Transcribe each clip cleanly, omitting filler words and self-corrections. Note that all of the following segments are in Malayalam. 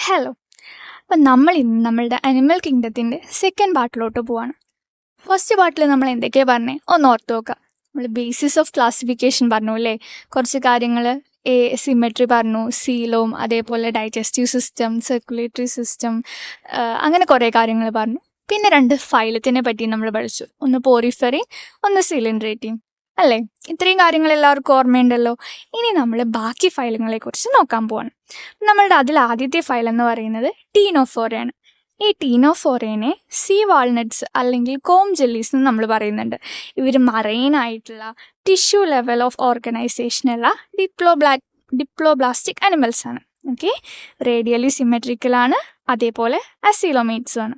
ഹലോ. അപ്പം നമ്മൾ ഇന്ന് നമ്മളുടെ അനിമൽ കിങ്ഡത്തിൻ്റെ സെക്കൻഡ് പാർട്ടിലോട്ട് പോവാണ്. ഫസ്റ്റ് പാർട്ടിൽ നമ്മൾ എന്തൊക്കെയാണ് പറഞ്ഞേ ഒന്ന് ഓർത്ത് നോക്കാം. നമ്മൾ ബേസിസ് ഓഫ് ക്ലാസിഫിക്കേഷൻ പറഞ്ഞു അല്ലേ, കുറച്ച് കാര്യങ്ങൾ സിമെട്രി പറഞ്ഞു, സീലോം, അതേപോലെ ഡൈജസ്റ്റീവ് സിസ്റ്റം, സർക്കുലേറ്ററി സിസ്റ്റം, അങ്ങനെ കുറേ കാര്യങ്ങൾ പറഞ്ഞു. പിന്നെ 2 ഫൈലത്തിനെ പറ്റി നമ്മൾ പഠിച്ചു, ഒന്ന് പോറിഫെറി, ഒന്ന് സിലിൻഡ്രേറ്റീവ് അല്ലേ. ഇത്രയും കാര്യങ്ങൾ എല്ലാവർക്കും ഓർമ്മയുണ്ടല്ലോ. ഇനി നമ്മൾ ബാക്കി ഫൈലുകളെക്കുറിച്ച് നോക്കാൻ പോവാണ്. നമ്മളുടെ അതിൽ ആദ്യത്തെ ഫയൽ എന്ന് പറയുന്നത് ടീനോഫോറയാണ്. ഈ ടീനോഫോറേനെ സീ വാൾനട്ട്സ് അല്ലെങ്കിൽ കോം ജെല്ലീസ് എന്ന് നമ്മൾ പറയുന്നുണ്ട്. ഇവർ മറൈനായിട്ടുള്ള ടിഷ്യൂ ലെവൽ ഓഫ് ഓർഗനൈസേഷനുള്ള ഡിപ്ലോബ്ലാസ്റ്റിക് അനിമൽസ് ആണ്. ഓക്കെ, റേഡിയലി സിമെട്രിക്കലാണ്, അതേപോലെ അസീലോമേറ്റ്സും ആണ്.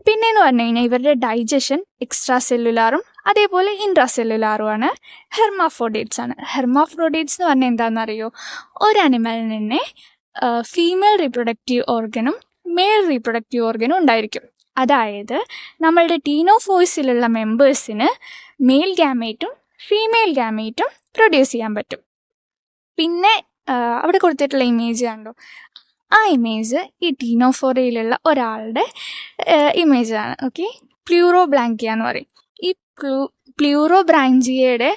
പിന്നെയെന്ന് പറഞ്ഞു കഴിഞ്ഞാൽ ഇവരുടെ ഡൈജഷൻ എക്സ്ട്രാ സെല്ലുലാറും അതേപോലെ ഇൻട്രാ സെല്ലുലാറുമാണ്. ഹെർമാഫ്രോഡേറ്റ്സ് ആണ്. ഹെർമാഫ്രോഡേറ്റ്സ് എന്ന് പറഞ്ഞാൽ എന്താണെന്നറിയോ, ഒരു അനിമലിൽ നിന്ന് ഫീമെയിൽ റീപ്രൊഡക്റ്റീവ് ഓർഗനും മെയിൽ റീപ്രൊഡക്റ്റീവ് ഓർഗനും ഉണ്ടായിരിക്കും. അതായത് നമ്മളുടെ ടീനോഫോഴ്സിലുള്ള മെമ്പേഴ്സിന് മെയിൽ ഗാമേറ്റും ഫീമെയിൽ ഗാമേറ്റും പ്രൊഡ്യൂസ് ചെയ്യാൻ പറ്റും. പിന്നെ അവിടെ കൊടുത്തിട്ടുള്ള ഇമേജ് കണ്ടോ, ആ ഇമേജ് ഈ ടീനോഫോറയിലുള്ള ഒരാളുടെ ഇമേജാണ്. ഓക്കെ, പ്ലൂറോബ്രാങ്കിയ എന്ന് പറയും. ഈ പ്ലൂറോബ്രാങ്കിയയുടെ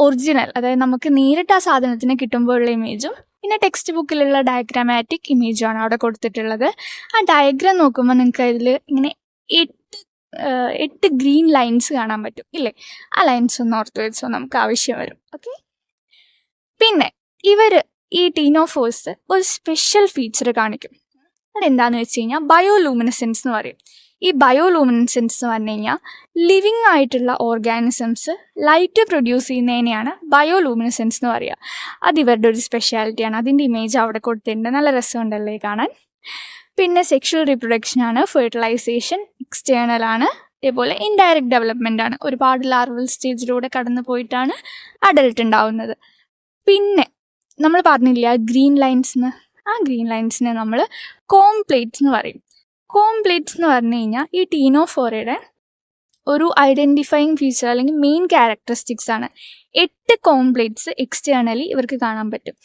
ഒറിജിനൽ, അതായത് നമുക്ക് നേരിട്ട് ആ സാധനത്തിന് കിട്ടുമ്പോഴുള്ള ഇമേജും പിന്നെ ടെക്സ്റ്റ് ബുക്കിലുള്ള ഡയഗ്രാമാറ്റിക് ഇമേജുമാണ് അവിടെ കൊടുത്തിട്ടുള്ളത്. ആ ഡയഗ്രാം നോക്കുമ്പോൾ നിങ്ങൾക്ക് അതിൽ ഇങ്ങനെ 8 ഗ്രീൻ ലൈൻസ് കാണാൻ പറ്റും ഇല്ലേ. ആ ലൈൻസ് ഒന്ന് ഓർത്ത് വെച്ചോ, നമുക്ക് ആവശ്യം വരും. ഓക്കെ, പിന്നെ ഈ ടീനോഫോഴ്സ് ഒരു സ്പെഷ്യൽ ഫീച്ചർ കാണിക്കും. അതെന്താണെന്ന് വെച്ച് കഴിഞ്ഞാൽ ബയോലൂമിനസെൻസ് എന്ന് പറയും. ഈ ബയോലൂമിനസെൻസ് എന്ന് പറഞ്ഞു കഴിഞ്ഞാൽ ലിവിങ് ആയിട്ടുള്ള ഓർഗാനിസംസ് ലൈറ്റ് പ്രൊഡ്യൂസ് ചെയ്യുന്നതിനെയാണ് ബയോലൂമിനസെൻസ് എന്ന് പറയുക. അത് ഇവരുടെ ഒരു സ്പെഷ്യാലിറ്റിയാണ്. അതിൻ്റെ ഇമേജ് അവിടെ കൊടുത്തിട്ടുണ്ട്, നല്ല രസമുണ്ടല്ലേ കാണാൻ. പിന്നെ സെക്ഷൽ റീപ്രൊഡക്ഷനാണ്, ഫെർട്ടിലൈസേഷൻ എക്സ്റ്റേണൽ ആണ്, അതേപോലെ ഇൻഡയറക്റ്റ് ഡെവലപ്മെൻ്റ് ആണ്. ഒരുപാട് ലാർവൽ സ്റ്റേജിലൂടെ കടന്നു പോയിട്ടാണ് അഡൽട്ട് ഉണ്ടാവുന്നത്. പിന്നെ നമ്മൾ പറഞ്ഞില്ല ഗ്രീൻ ലൈൻസ്, ആ ഗ്രീൻ ലൈൻസിനെ നമ്മൾ കോം പ്ലേറ്റ്സ് എന്ന് പറയും. കോം പ്ലേറ്റ്സ് എന്ന് പറഞ്ഞു കഴിഞ്ഞാൽ ഈ ടീനോഫോറയുടെ ഒരു ഐഡൻറ്റിഫയിങ് ഫീച്ചർ അല്ലെങ്കിൽ മെയിൻ ക്യാരക്ടറിസ്റ്റിക്സ് ആണ്. 8 കോം പ്ലേറ്റ്സ് എക്സ്റ്റേണലി ഇവർക്ക് കാണാൻ പറ്റും.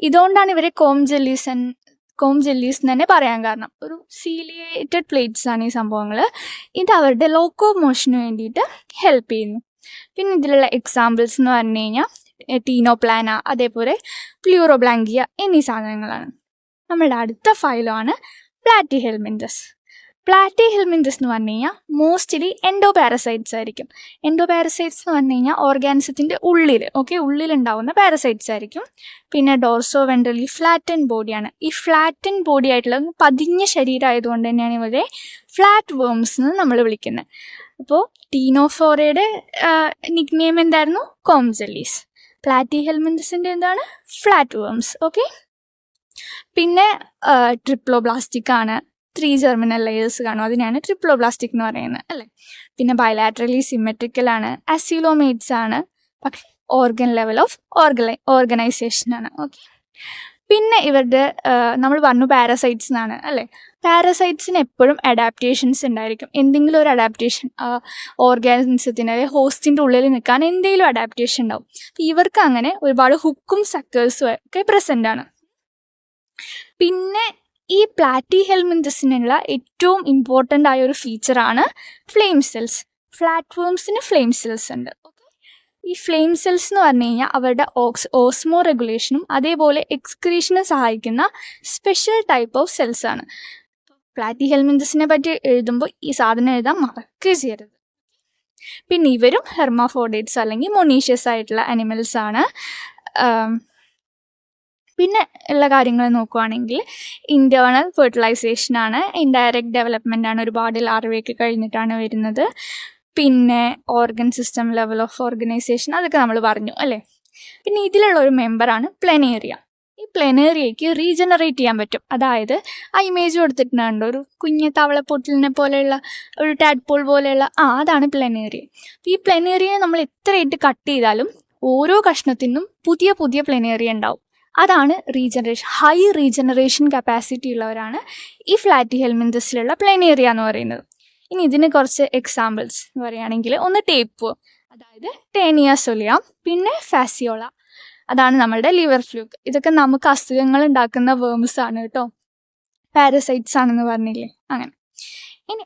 ഇതുകൊണ്ടാണ് ഇവരെ കോം ജെല്ലീസ് എന്ന് തന്നെ പറയാൻ കാരണം. ഒരു സീലിയേറ്റഡ് പ്ലേറ്റ്സ് ആണ് ഈ സംഭവങ്ങൾ. ഇത് അവരുടെ ലോക്കോ മോഷന് വേണ്ടിയിട്ട് ഹെൽപ്പ് ചെയ്യുന്നു. പിന്നെ ഇതിലുള്ള എക്സാമ്പിൾസ് എന്ന് പറഞ്ഞു കഴിഞ്ഞാൽ ടീനോപ്ലാന, അതേപോലെ പ്ലൂറോബ്രാങ്കിയ എന്നീ സാധനങ്ങളാണ്. നമ്മളുടെ അടുത്ത ഫൈലാണ് പ്ലാറ്റിഹെൽമിന്തസ്. പ്ലാറ്റിഹെൽമിന്തസ് എന്ന് പറഞ്ഞു കഴിഞ്ഞാൽ മോസ്റ്റ്ലി എൻഡോപാരസൈറ്റ്സ് ആയിരിക്കും. എൻഡോപാരസൈറ്റ്സ് എന്ന് പറഞ്ഞു കഴിഞ്ഞാൽ ഓർഗാനിസത്തിൻ്റെ ഉള്ളിലുണ്ടാവുന്ന പാരസൈറ്റ്സ് ആയിരിക്കും. പിന്നെ ഡോർസോ വെൻട്രലി ഫ്ലാറ്റൻ ബോഡിയാണ്. ഈ ഫ്ലാറ്റൻ ബോഡി ആയിട്ടുള്ള പതിഞ്ഞ ശരീരം ആയതുകൊണ്ട് തന്നെയാണ് ഇവരെ ഫ്ലാറ്റ് വേംസ് എന്ന് നമ്മൾ വിളിക്കുന്നത്. അപ്പോൾ ടീനോഫോറയുടെ നിക് നെയിം എന്തായിരുന്നു? Comb jellies. പ്ലാറ്റിഹെൽമിന്തസിൻ്റെ എന്താണ്? Flat worms. ഓക്കെ, പിന്നെ ട്രിപ്ലോബ്ലാസ്റ്റിക് ആണ്. 3 ജെർമിനൽ ലെയേഴ്സ് കാണും, അതിനാണ് ട്രിപ്ലോബ്ലാസ്റ്റിക് എന്ന് പറയുന്നത് അല്ലേ. പിന്നെ ബയലാറ്ററലി സിമെട്രിക്കൽ ആണ്. അസിലോമേറ്റ്സ് ആണ്, പക്ഷേ ഓർഗൻ ലെവൽ ഓഫ് ഓർഗനൈസേഷൻ ആണ്. ഓക്കെ, പിന്നെ ഇവരുടെ നമ്മൾ പറഞ്ഞു പാരസൈറ്റ്സ് എന്നാണ് അല്ലേ. പാരസൈറ്റ്സിന് എപ്പോഴും അഡാപ്റ്റേഷൻസ് ഉണ്ടായിരിക്കും. എന്തെങ്കിലും ഒരു അഡാപ്റ്റേഷൻ ഓർഗാനിസത്തിന്, അതായത് ഹോസ്റ്റിൻ്റെ ഉള്ളിൽ നിൽക്കാൻ എന്തെങ്കിലും അഡാപ്റ്റേഷൻ ഉണ്ടാവും. ഇവർക്ക് അങ്ങനെ ഒരുപാട് ഹുക്കും സക്കേഴ്സും ഒക്കെ പ്രസൻ്റ് ആണ്. പിന്നെ ഈ പ്ലാറ്റിഹെൽമിന്തസിനുള്ള ഏറ്റവും ഇമ്പോർട്ടൻ്റ് ആയ ഒരു ഫീച്ചറാണ് ഫ്ലെയിം സെൽസ്. ഫ്ലാറ്റ് വേംസിന് ഫ്ലെയിം സെൽസ് ഉണ്ട്. ഓക്കെ, ഈ ഫ്ലെയിം സെൽസ് എന്ന് പറഞ്ഞു കഴിഞ്ഞാൽ അവരുടെ ഓസ്മോ റെഗുലേഷനും അതേപോലെ എക്സ്ക്രീഷനും സഹായിക്കുന്ന സ്പെഷ്യൽ ടൈപ്പ് ഓഫ് സെൽസ് ആണ്. പ്ലാറ്റിഹെൽമിന്തസിനെ പറ്റി എഴുതുമ്പോൾ ഈ സാധനം എഴുതാൻ മറക്കുകയും ചെയ്യരുത്. പിന്നെ ഇവരും ഹെർമാഫ്രോഡേറ്റ്സ് അല്ലെങ്കിൽ മൊണീഷ്യസ് ആയിട്ടുള്ള അനിമൽസ് ആണ്. പിന്നെ ഉള്ള കാര്യങ്ങൾ നോക്കുവാണെങ്കിൽ ഇൻറ്റേർണൽ ഫെർട്ടിലൈസേഷൻ ആണ്, ഇൻഡയറക്റ്റ് ഡെവലപ്മെൻ്റ് ആണ്, ഒരുപാട് ലാർവയൊക്കെ കഴിഞ്ഞിട്ടാണ് വരുന്നത്. പിന്നെ organ system level of organisation, അതൊക്കെ നമ്മൾ പറഞ്ഞു അല്ലേ. പിന്നെ ഇതിലുള്ള ഒരു മെമ്പറാണ് പ്ലെനേറിയ. ഈ പ്ലെനേറിയയ്ക്ക് റീജനറേറ്റ് ചെയ്യാൻ പറ്റും. അതായത് ആ ഇമേജ് കൊടുത്തിട്ടുണ്ടോ, ഒരു കുഞ്ഞ് തവളപ്പൊട്ടലിനെ പോലെയുള്ള ഒരു ടാഡ്പോൾ പോലെയുള്ള അതാണ് പ്ലെനേറിയ. ഈ പ്ലെനേറിയയെ നമ്മൾ എത്രയായിട്ട് കട്ട് ചെയ്താലും ഓരോ കഷ്ണത്തിനും പുതിയ പുതിയ പ്ലെനേറിയ ഉണ്ടാവും. അതാണ് റീജനറേഷൻ. ഹൈ റീജനറേഷൻ കപ്പാസിറ്റി ഉള്ളവരാണ് ഈ പ്ലാറ്റിഹെൽമിന്തസിലുള്ള പ്ലെനേറിയ എന്ന് പറയുന്നത്. ഇനി ഇതിന് കുറച്ച് എക്സാമ്പിൾസ് പറയുകയാണെങ്കിൽ, ഒന്ന് ടേപ്പ്, അതായത് ടേനിയ സൊലിയ, പിന്നെ ഫാസിയോള, അതാണ് നമ്മളുടെ ലിവർ ഫ്ലൂക്ക്. ഇതൊക്കെ നമുക്ക് അസുഖങ്ങൾ ഉണ്ടാക്കുന്ന വേംസ് ആണ് കേട്ടോ. പാരസൈറ്റ്സ് ആണെന്ന് പറഞ്ഞില്ലേ, അങ്ങനെ. ഇനി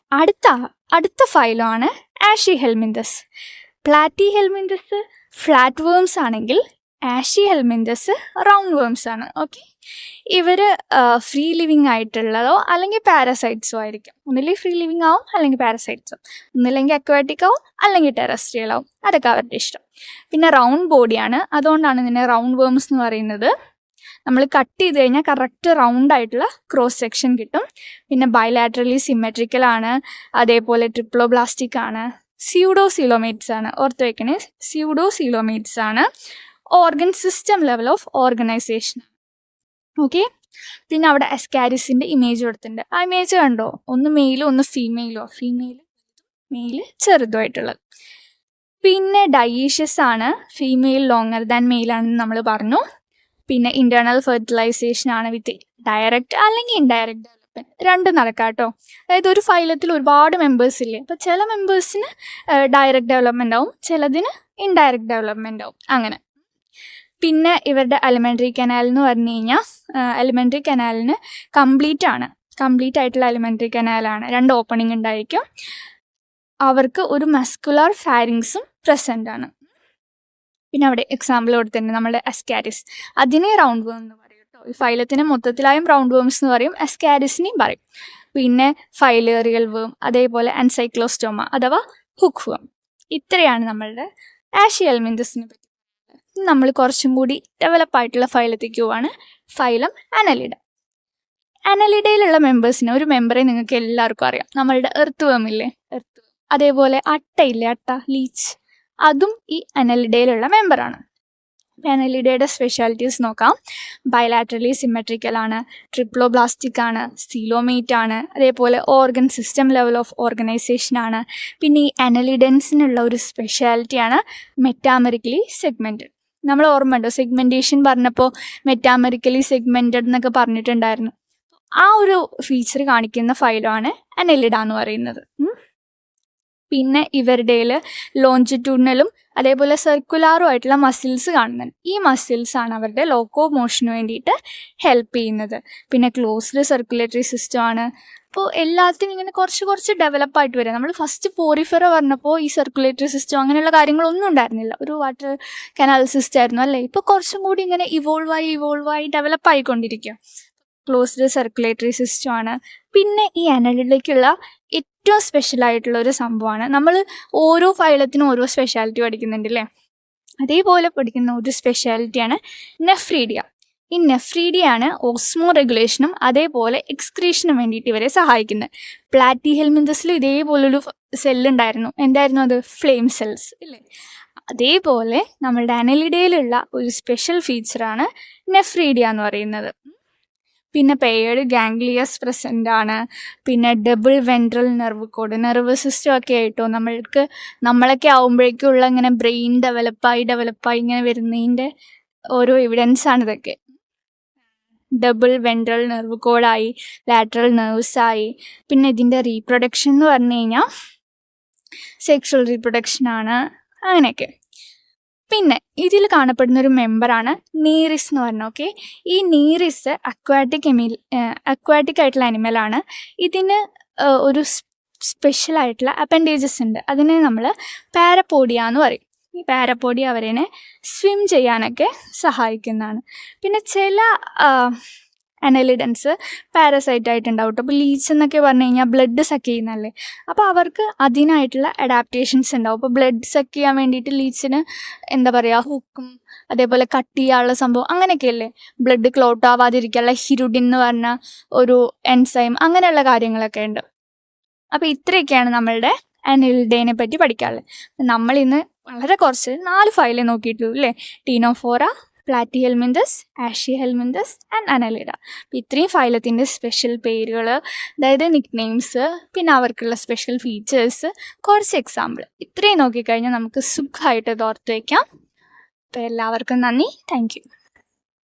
അടുത്ത ഫൈലമാണ് aschelminthes. Platyhelminthes flat worms ആണെങ്കിൽ ആഷി ഹെൽമിന്തസ് റൗണ്ട് വേംസ് ആണ്. ഓക്കെ, ഇവർ ഫ്രീ ലിവിങ് ആയിട്ടുള്ളതോ അല്ലെങ്കിൽ പാരസൈറ്റ്സോ ആയിരിക്കും. ഒന്നില്ലെങ്കിൽ ഫ്രീ ലിവിങ് ആവും അല്ലെങ്കിൽ പാരസൈറ്റ്സോ, ഒന്നില്ലെങ്കിൽ അക്വാറ്റിക് ആവും അല്ലെങ്കിൽ ടെറസ്ട്രിയൽ ആവും, അതൊക്കെ അവരുടെ ഇഷ്ടം. പിന്നെ റൗണ്ട് ബോഡിയാണ്, അതുകൊണ്ടാണ് ഇതിനെ റൗണ്ട് വേംസ് എന്ന് പറയുന്നത്. നമ്മൾ കട്ട് ചെയ്ത് കഴിഞ്ഞാൽ കറക്റ്റ് റൗണ്ട് ആയിട്ടുള്ള ക്രോസ് സെക്ഷൻ കിട്ടും. പിന്നെ ബൈലാറ്ററലി സിമെട്രിക്കൽ ആണ്, അതേപോലെ ട്രിപ്ലോബ്ലാസ്റ്റിക് ആണ്, സ്യൂഡോസീലോമേറ്റ്സ് ആണ്. ഓർത്ത് വയ്ക്കണേ, സ്യൂഡോസീലോമേറ്റ്സ് ആണ്. Organ system level of organisation. Okay, പിന്നെ അവിടെ അസ്കാരിസിൻ്റെ ഇമേജ് കൊടുത്തിട്ടുണ്ട്. ആ ഇമേജ് കണ്ടോ, ഒന്ന് മെയിലും ഒന്ന് ഫീമെയിലോ, മെയിൽ ചെറുതുമായിട്ടുള്ളത്. പിന്നെ ഡയേഷ്യസ് ആണ്, ഫീമെയിൽ ലോങ്ങർ ദാൻ മെയിൽ ആണെന്ന് നമ്മൾ പറഞ്ഞു. പിന്നെ ഇൻറ്റേർണൽ ഫെർട്ടിലൈസേഷൻ ആണ് വിത്ത് ഡയറക്റ്റ് അല്ലെങ്കിൽ ഇൻഡയറക്റ്റ് ഡെവലപ്മെൻറ്റ്, രണ്ടും നടക്കാം കേട്ടോ. അതായത് ഒരു ഫൈലത്തിൽ ഒരുപാട് മെമ്പേഴ്സ് ഇല്ലേ, അപ്പോൾ ചില മെമ്പേഴ്സിന് ഡയറക്റ്റ് ഡെവലപ്മെൻ്റ് ആവും, ചിലതിന് ഇൻഡയറക്റ്റ് ഡെവലപ്മെൻ്റ് ആവും, അങ്ങനെ. പിന്നെ ഇവരുടെ അലിമെൻ്ററി കനാൽ എന്ന് പറഞ്ഞു കഴിഞ്ഞാൽ അലിമെൻ്ററി കനാലിന് കംപ്ലീറ്റ് ആയിട്ടുള്ള അലിമെൻ്ററി കനാലാണ്. 2 ഓപ്പണിംഗ് ഉണ്ടായിരിക്കും. അവർക്ക് ഒരു മസ്കുലാർ ഫാരിങ്സും പ്രസൻ്റ് ആണ്. പിന്നെ അവിടെ എക്സാമ്പിൾ കൊടുത്തിട്ടുണ്ട് നമ്മുടെ അസ്കാരിസ്, അതിനെ റൗണ്ട് വേം എന്ന് പറയും കേട്ടോ. ഈ ഫൈലത്തിന് മൊത്തത്തിലായും റൗണ്ട് വേംസ് എന്ന് പറയും, അസ്കാരിസിനെയും പറയും. പിന്നെ ഫൈലേറിയൽ വേം, അതേപോലെ അൻസൈക്ലോസ്റ്റോമ അഥവാ ഹുക്ക് വേം. ഇത്രയാണ് നമ്മളുടെ ആഷി ഹെൽമിന്തസിനെ പറ്റി. നമ്മൾ കുറച്ചും കൂടി ഡെവലപ്പായിട്ടുള്ള ഫൈലത്തേക്ക് പോവാണ്, ഫൈലം അനലിഡ. അനലിഡയിലുള്ള മെമ്പേഴ്സിന് ഒരു മെമ്പറെ നിങ്ങൾക്ക് എല്ലാവർക്കും അറിയാം, നമ്മളുടെ എർത്ത് വേം ഇല്ലേ, എർത്ത്. അതേപോലെ അട്ടയില്ലേ, ലീച്ച്, അതും ഈ അനലിഡയിലുള്ള മെമ്പറാണ്. അനലിഡയുടെ സ്പെഷ്യാലിറ്റീസ് നോക്കാം. ബൈലാറ്ററലി സിമെട്രിക്കൽ ആണ്, ട്രിപ്ലോബ്ലാസ്റ്റിക് ആണ്, സീലോമേറ്റ് ആണ്, അതേപോലെ organ system level of organisation ആണ്. പിന്നെ ഈ അനലിഡൻസിനുള്ള ഒരു സ്പെഷ്യാലിറ്റിയാണ് മെറ്റാമെറിക്കലി സെഗ്മെൻറ്റഡ്. നമ്മൾ ഓർമ്മയുണ്ടോ, സെഗ്മെൻറ്റേഷൻ പറഞ്ഞപ്പോൾ മെറ്റാമെറിക്കലി സെഗ്മെൻറ്റഡ് എന്നൊക്കെ പറഞ്ഞിട്ടുണ്ടായിരുന്നു. ആ ഒരു ഫീച്ചർ കാണിക്കുന്ന ഫൈലമാണ് അനലിഡ എന്ന് പറയുന്നത്. പിന്നെ ഇവരുടെ ലോഞ്ചിറ്റ്യൂഡിനലും അതേപോലെ സർക്കുലാറും ആയിട്ടുള്ള മസിൽസ് കാണുന്നുണ്ട്. ഈ മസിൽസ് ആണ് അവരുടെ ലോക്കോ മോഷന് വേണ്ടിയിട്ട് ഹെൽപ്പ് ചെയ്യുന്നത്. പിന്നെ ക്ലോസ്ഡ് സർക്കുലേറ്ററി സിസ്റ്റം ആണ്. അപ്പോൾ എല്ലാത്തിനും ഇങ്ങനെ കുറച്ച് ഡെവലപ്പായിട്ട് വരിക. നമ്മൾ ഫസ്റ്റ് പോറിഫെറ പറഞ്ഞപ്പോൾ ഈ സർക്കുലേറ്ററി സിസ്റ്റം അങ്ങനെയുള്ള കാര്യങ്ങളൊന്നും ഉണ്ടായിരുന്നില്ല, ഒരു വാട്ടർ കനാൽ സിസ്റ്റം ആയിരുന്നു അല്ലേ. ഇപ്പോൾ കുറച്ചും കൂടി ഇങ്ങനെ ഇവോൾവായി ഡെവലപ്പായിക്കൊണ്ടിരിക്കുക. ക്ലോസ്ഡ് സർക്കുലേറ്ററി സിസ്റ്റം ആണ്. പിന്നെ ഈ അനലിഡയ്ക്കുള്ള ഏറ്റവും സ്പെഷ്യലായിട്ടുള്ള ഒരു സംഭവമാണ്, നമ്മൾ ഓരോ ഫൈലത്തിനും ഓരോ സ്പെഷ്യാലിറ്റി പഠിക്കുന്നുണ്ട് അല്ലേ, അതേപോലെ പഠിക്കുന്ന ഒരു സ്പെഷ്യാലിറ്റിയാണ് നെഫ്രീഡിയ. ഈ നെഫ്രീഡിയാണ് ഓസ്മോ റെഗുലേഷനും അതേപോലെ എക്സ്ക്രീഷനും വേണ്ടിയിട്ട് ഇവരെ സഹായിക്കുന്നത്. പ്ലാറ്റി ഹെൽമിന്തസിൽ ഇതേപോലൊരു സെല്ലുണ്ടായിരുന്നു, എന്തായിരുന്നു അത്, ഫ്ലെയിം സെൽസ് ഇല്ലേ. അതേപോലെ നമ്മളുടെ അനലിഡയിലുള്ള ഒരു സ്പെഷ്യൽ ഫീച്ചറാണ് നെഫ്രീഡിയ എന്ന് പറയുന്നത്. പിന്നെ പെയർഡ് ഗാംഗ്ലിയസ് പ്രസൻ്റ് ആണ്. പിന്നെ ഡബിൾ വെൻട്രൽ നെർവ് സിസ്റ്റം ഒക്കെ ആയിട്ടോ നമ്മളൊക്കെ ആവുമ്പോഴേക്കുള്ള ഇങ്ങനെ ബ്രെയിൻ ഡെവലപ്പായി ഇങ്ങനെ വരുന്നതിൻ്റെ ഓരോ എവിഡൻസ് ആണ് ഇതൊക്കെ. ഡബിൾ വെൻട്രൽ നെർവ് കോഡായി, ലാറ്ററൽ നെർവ്സായി. പിന്നെ ഇതിൻ്റെ റീപ്രൊഡക്ഷൻ എന്ന് പറഞ്ഞു കഴിഞ്ഞാൽ സെക്ഷൽ റീപ്രൊഡക്ഷനാണ്, അങ്ങനെയൊക്കെ. പിന്നെ ഇതിൽ കാണപ്പെടുന്ന ഒരു മെമ്പറാണ് നീറിസ് എന്ന് പറഞ്ഞാൽ. ഓക്കെ, ഈ നീറിസ് അക്വാറ്റിക് ആയിട്ടുള്ള അനിമലാണ്. ഇതിന് ഒരു സ്പെഷ്യലായിട്ടുള്ള അപ്പൻഡേജസ് ഉണ്ട്, അതിനെ നമ്മൾ പാരപ്പോഡിയ എന്ന് പറയും. ഈ പാരപ്പോഡിയ അവരെ സ്വിം ചെയ്യാനൊക്കെ സഹായിക്കുന്നതാണ്. പിന്നെ ചില അനലിഡൻസ് പാരസൈറ്റ് ആയിട്ടുണ്ടാവും കേട്ടോ. അപ്പോൾ ലീച്ച് എന്നൊക്കെ പറഞ്ഞു കഴിഞ്ഞാൽ ബ്ലഡ് സക്ക് ചെയ്യുന്നതല്ലേ, അപ്പോൾ അവർക്ക് അതിനായിട്ടുള്ള അഡാപ്റ്റേഷൻസ് ഉണ്ടാവും. അപ്പോൾ ബ്ലഡ് സക്ക് ചെയ്യാൻ വേണ്ടിയിട്ട് ലീച്ചിന് ഹുക്കും അതേപോലെ കട്ട് ചെയ്യാനുള്ള സംഭവം അങ്ങനെയൊക്കെയല്ലേ, ബ്ലഡ് ക്ലോട്ട് ആവാതിരിക്കാനുള്ള ഹിരുഡിൻ എന്ന് പറഞ്ഞ ഒരു എൻസൈം, അങ്ങനെയുള്ള കാര്യങ്ങളൊക്കെ ഉണ്ട്. അപ്പോൾ ഇത്രയൊക്കെയാണ് നമ്മളുടെ അനലിഡേനെ പറ്റി പഠിക്കാനുള്ളത്. നമ്മളിന്ന് വളരെ കുറച്ച് 4 ഫയലേ നോക്കിയിട്ടുള്ളൂ അല്ലേ, Ctenophora, platy helminthes, Ashi helminthes and annelida. അപ്പോൾ ഇത്രയും ഫൈലത്തിൻ്റെ സ്പെഷ്യൽ പേരുകൾ, അതായത് നിക് നെയിംസ്, പിന്നെ അവർക്കുള്ള സ്പെഷ്യൽ ഫീച്ചേഴ്സ്, കുറച്ച് എക്സാമ്പിൾ, ഇത്രയും നോക്കിക്കഴിഞ്ഞാൽ നമുക്ക് സുഖമായിട്ട് ഇത് ഓർത്ത് വയ്ക്കാം. അപ്പോൾ എല്ലാവർക്കും നന്ദി, താങ്ക് യു.